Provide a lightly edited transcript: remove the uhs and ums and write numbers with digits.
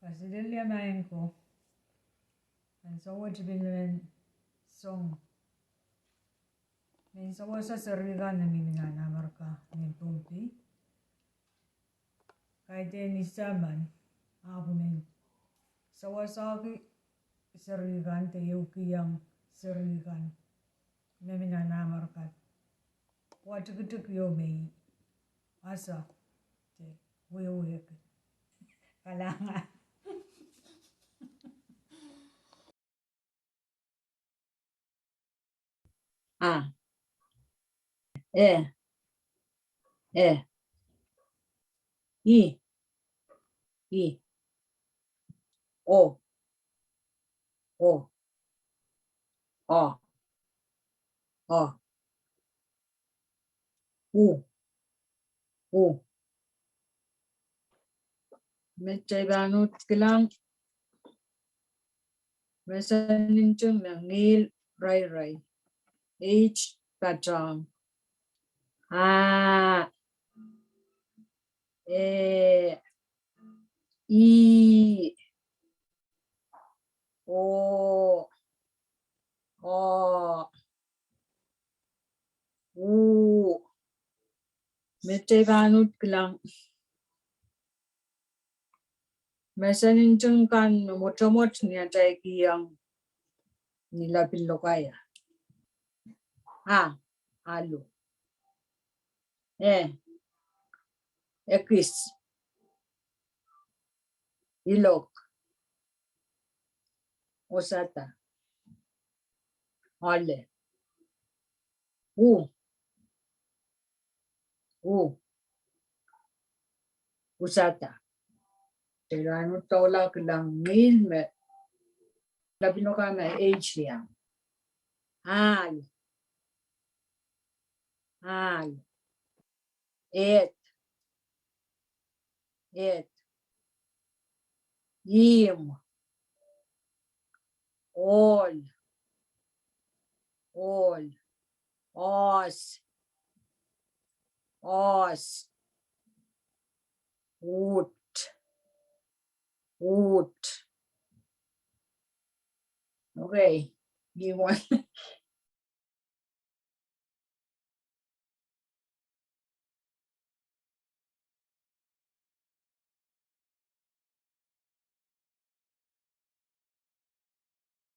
Kasi dili main ko. And so what bin naman song. Men so sa sarigan na miminga na marka men pumpi. Kahit ni saman ako men. Sawasaki sarigan te yukiyang sarigan. Miminga na marka. Watuk yo may asa te wiwik. Kalangan. Ah, E, E, I, O, O, U, Medyo banut kilang mesanin chung ngil rai H patang A E I O U medyo banut kilang mesanin chung kan motomot niya tay kiyang nila pilokaya alo Ekis ilok osata ole usata terano tola kilang ngil me labino ka na age liang al et yim all os woot okay you want